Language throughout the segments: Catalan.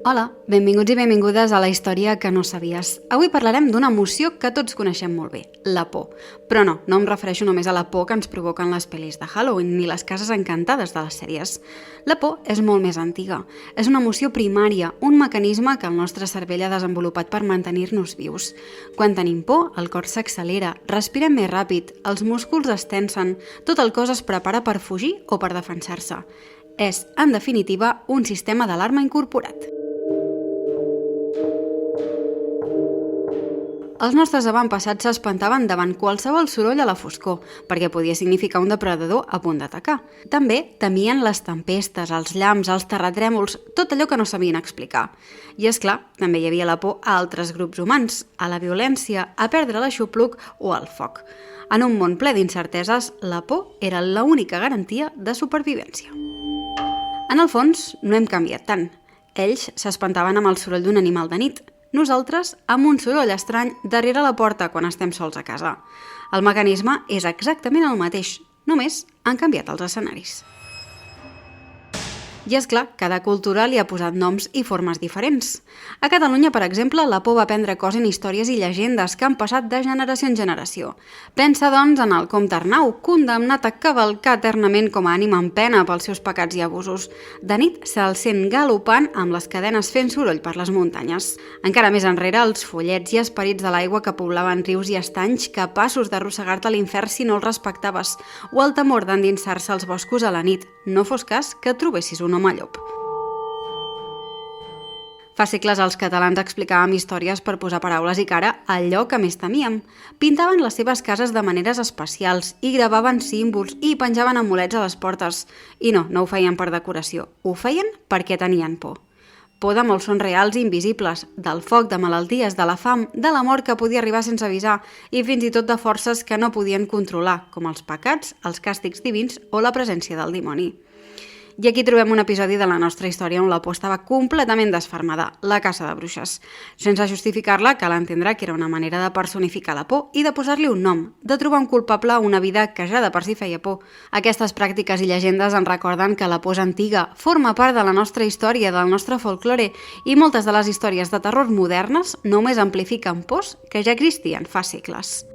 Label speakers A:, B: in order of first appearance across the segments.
A: Hola, benvinguts i benvingudes a la història que no sabies. Avui parlarem d'una emoció que tots coneixem molt bé, la por. Però no em refereixo només a la por que ens provoquen les pel·lis de Halloween ni les cases encantades de les sèries. La por és molt més antiga. És una emoció primària, un mecanisme que el nostre cervell ha desenvolupat per mantenir-nos vius. Quan tenim por, el cor s'accelera, respirem més ràpid, els músculs es tensen, tot el cos es prepara per fugir o per defensar-se. És, en definitiva, un sistema d'alarma incorporat. Els nostres avantpassats s'espantaven davant qualsevol soroll a la foscor, perquè podia significar un depredador a punt d'atacar. També temien les tempestes, els llamps, els terratrèmols, tot allò que no sabien explicar. I és clar, també hi havia la por a altres grups humans, a la violència, a perdre l'aixopluc o al foc. En un món ple d'incerteses, la por era l'única garantia de supervivència. En el fons, no hem canviat tant. Ells s'espantaven amb el soroll d'un animal de nit. Nosaltres, amb un soroll estrany darrere la porta quan estem sols a casa. El mecanisme és exactament el mateix, només han canviat els escenaris. I és clar, cada cultura li ha posat noms i formes diferents. A Catalunya, per exemple, la por va prendre cos en històries i llegendes que han passat de generació en generació. Pensa, doncs, en el comte Arnau, condemnat a cavalcar eternament com a ànima en pena pels seus pecats i abusos. De nit se'l sent galopant amb les cadenes fent soroll per les muntanyes. Encara més enrere, els follets i esperits de l'aigua que poblaven rius i estanys capaços d'arrossegar-te a l'infern si no els respectaves, o el temor d'endinsar-se als boscos a la nit, no fos cas que trobessis un home llop. Fa segles els catalans explicàvem històries per posar paraules i cara a allò que més temíem. Pintaven les seves cases de maneres especials i gravaven símbols i penjaven amulets a les portes. I no ho feien per decoració, ho feien perquè tenien por. Por de molts sons reals i invisibles, del foc, de malalties, de la fam, de la mort que podia arribar sense avisar i fins i tot de forces que no podien controlar, com els pecats, els càstigs divins o la presència del dimoni. I aquí trobem un episodi de la nostra història on la por estava completament desfermada, la caça de bruixes. Sense justificar-la, cal entendre que era una manera de personificar la por i de posar-li un nom, de trobar un culpable a una vida que ja de per si feia por. Aquestes pràctiques i llegendes ens recorden que la por és antiga, forma part de la nostra història, del nostre folklore, i moltes de les històries de terror modernes només amplifiquen pors que ja existien fa segles.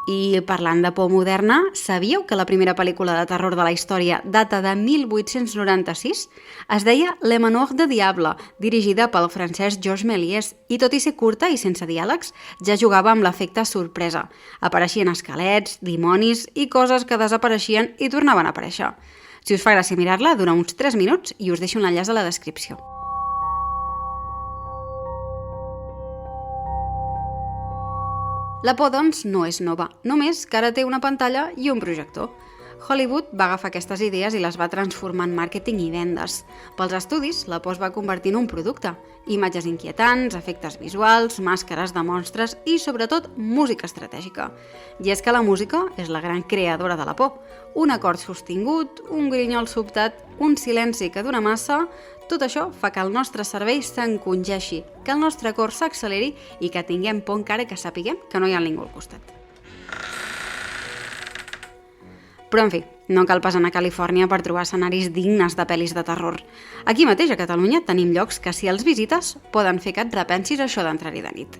A: I parlant de por moderna, sabíeu que la primera pel·lícula de terror de la història data de 1896? Es deia Le Manoir de Diable, dirigida pel francès Georges Méliès, i tot i ser curta i sense diàlegs, ja jugava amb l'efecte sorpresa. Apareixien esquelets, dimonis i coses que desapareixien i tornaven a aparèixer. Si us fa gràcia mirar-la, dura uns 3 minuts i us deixo un enllaç a la descripció. La por, doncs, no és nova, només que ara té una pantalla i un projector. Hollywood va agafar aquestes idees i les va transformar en màrqueting i vendes. Pels estudis, la por es va convertir en un producte. Imatges inquietants, efectes visuals, màscares de monstres i, sobretot, música estratègica. I és que la música és la gran creadora de la por. Un acord sostingut, un grinyol sobtat, un silenci que dura massa... Tot això fa que el nostre cervell s'encongeixi, que el nostre cor s'acceleri i que tinguem por encara que sapiguem que no hi ha ningú al costat. Però, en fi, no cal pas anar a Califòrnia per trobar escenaris dignes de pel·lis de terror. Aquí mateix, a Catalunya, tenim llocs que, si els visites, poden fer que et repensis això d'entrar-hi de nit.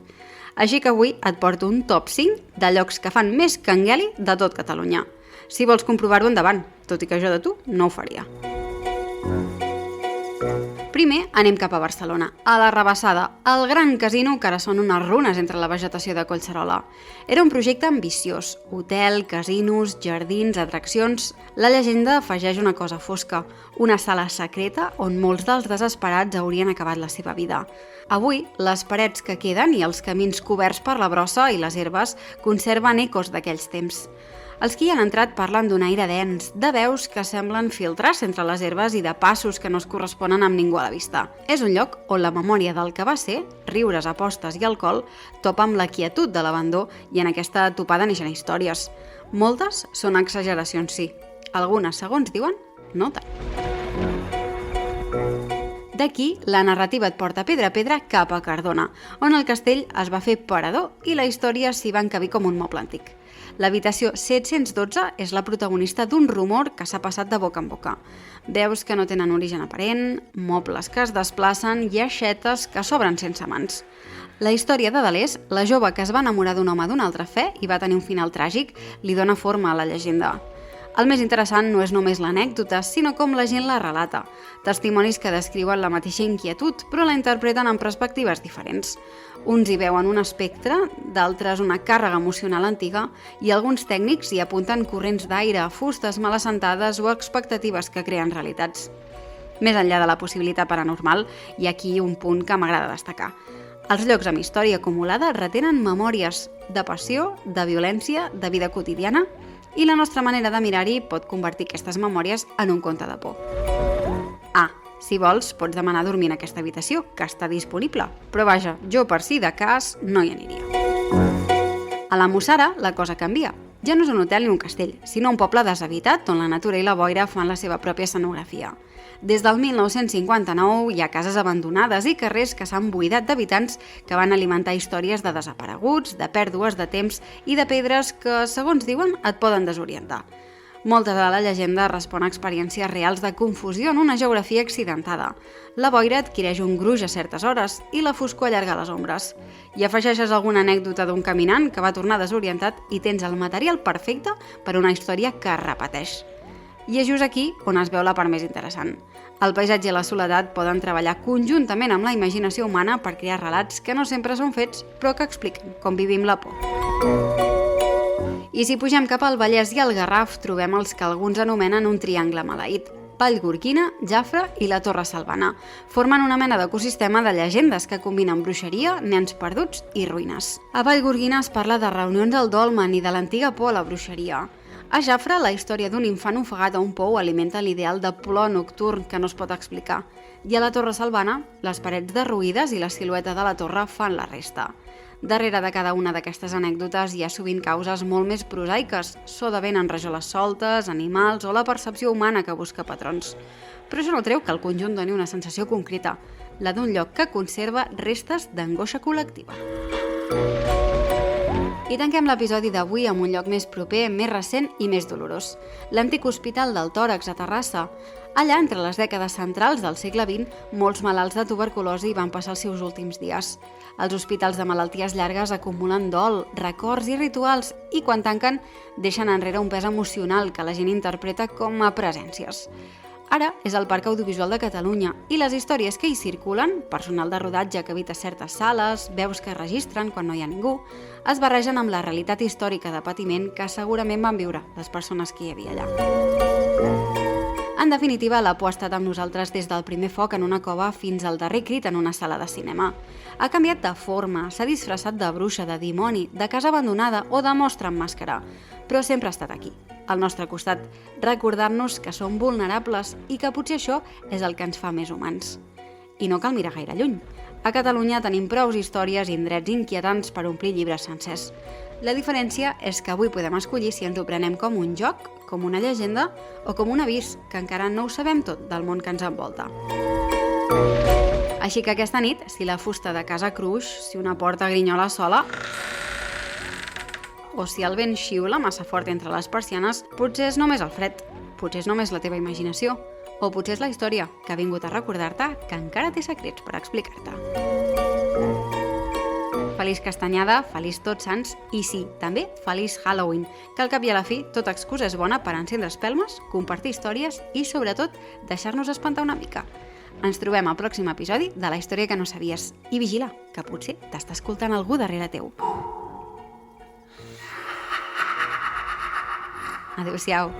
A: Així que avui et porto un top 5 de llocs que fan més cangueli de tot Catalunya. Si vols comprovar-ho, endavant, tot i que jo de tu no ho faria. Primer anem cap a Barcelona, a la Rabassada, el gran casino que ara són unes runes entre la vegetació de Collserola. Era un projecte ambiciós, hotel, casinos, jardins, atraccions... La llegenda afegeix una cosa fosca, una sala secreta on molts dels desesperats haurien acabat la seva vida. Avui, les parets que queden i els camins coberts per la brossa i les herbes conserven ecos d'aquells temps. Els que hi han entrat parlen d'un aire dens, de veus que semblen filtrar-se entre les herbes i de passos que no es corresponen amb ningú a la vista. És un lloc on la memòria del que va ser, riures, apostes i alcohol, topa amb la quietud de l'abandó i en aquesta topada neixen històries. Moltes són exageracions, sí. Algunes, segons diuen, no tant. D'aquí, la narrativa et porta pedra a pedra cap a Cardona, on el castell es va fer parador i la història s'hi va encabir com un moble antic. L'habitació 712 és la protagonista d'un rumor que s'ha passat de boca en boca. Veus que no tenen origen aparent, mobles que es desplacen i aixetes que s'obren sense mans. La història de Dalés, la jove que es va enamorar d'un home d'una altra fe i va tenir un final tràgic, li dona forma a la llegenda. El més interessant no és només l'anècdota, sinó com la gent la relata. Testimonis que descriuen la mateixa inquietud, però la interpreten en perspectives diferents. Uns hi veuen un espectre, d'altres una càrrega emocional antiga, i alguns tècnics hi apunten corrents d'aire, fustes mal assentades o expectatives que creen realitats. Més enllà de la possibilitat paranormal, hi ha aquí un punt que m'agrada destacar. Els llocs amb història acumulada retenen memòries de passió, de violència, de vida quotidiana, i la nostra manera de mirar-hi pot convertir aquestes memòries en un conte de por. Si vols, pots demanar dormir en aquesta habitació, que està disponible. Però vaja, jo per si de cas no hi aniria. A la Mussara, la cosa canvia. Ja no és un hotel ni un castell, sinó un poble deshabitat on la natura i la boira fan la seva pròpia escenografia. Des del 1959 hi ha cases abandonades i carrers que s'han buidat d'habitants que van alimentar històries de desapareguts, de pèrdues de temps i de pedres que, segons diuen, et poden desorientar. Molta de la llegenda respon a experiències reals de confusió en una geografia accidentada. La boira adquireix un gruix a certes hores i la foscor allarga les ombres. I afegeixes alguna anècdota d'un caminant que va tornar desorientat i tens el material perfecte per a una història que es repeteix. I és just aquí on es veu la part més interessant. El paisatge i la soledat poden treballar conjuntament amb la imaginació humana per crear relats que no sempre són fets, però que expliquen com vivim la por. I si pugem cap al Vallès i al Garraf, trobem els que alguns anomenen un triangle maleït. Vallgorguina, Jafre i la Torre Salvana. Formen una mena d'ecosistema de llegendes que combinen bruixeria, nens perduts i ruïnes. A Vallgorguina es parla de reunions al dolmen i de l'antiga por a la bruixeria. A Jafre, la història d'un infant ofegat a un pou alimenta l'ideal de plor nocturn que no es pot explicar. I a la Torre Salvana, les parets derruïdes i la silueta de la torre fan la resta. Darrere de cada una d'aquestes anècdotes hi ha sovint causes molt més prosaiques, so de vent en rajoles soltes, animals o la percepció humana que busca patrons. Però això no treu que el conjunt doni una sensació concreta, la d'un lloc que conserva restes d'angoixa col·lectiva. I tanquem l'episodi d'avui amb un lloc més proper, més recent i més dolorós. L'antic Hospital del Tòrax a Terrassa. Allà, entre les dècades centrals del segle XX, molts malalts de tuberculosi van passar els seus últims dies. Els hospitals de malalties llargues acumulen dol, records i rituals i quan tanquen deixen enrere un pes emocional que la gent interpreta com a presències. Ara és el Parc Audiovisual de Catalunya i les històries que hi circulen, personal de rodatge que habita certes sales, veus que es registren quan no hi ha ningú, es barregen amb la realitat històrica de patiment que segurament van viure les persones que hi havia allà. En definitiva, la por ha estat amb nosaltres des del primer foc en una cova fins al darrer crit en una sala de cinema. Ha canviat de forma, s'ha disfressat de bruixa, de dimoni, de casa abandonada o de mostra amb màscara, però sempre ha estat aquí, al nostre costat, recordar-nos que som vulnerables i que potser això és el que ens fa més humans. I no cal mirar gaire lluny. A Catalunya tenim prous històries i indrets inquietants per omplir llibres sencers. La diferència és que avui podem escollir si ens ho prenem com un joc, com una llegenda o com un avís, que encara no ho sabem tot del món que ens envolta. Així que aquesta nit, si la fusta de casa cruix, si una porta grinyola sola o si el vent xiula massa fort entre les persianes, potser és només el fred, potser és només la teva imaginació, o potser és la història que ha vingut a recordar-te que encara té secrets per explicar-te. Feliç Castanyada, feliç Tots Sants i sí, també feliç Halloween, que al cap i a la fi tota excusa és bona per encendre espelmes, compartir històries i, sobretot, deixar-nos espantar una mica. Ens trobem al pròxim episodi de La història que no sabies. I vigila, que potser t'està escoltant algú darrere teu. Adéu-siau.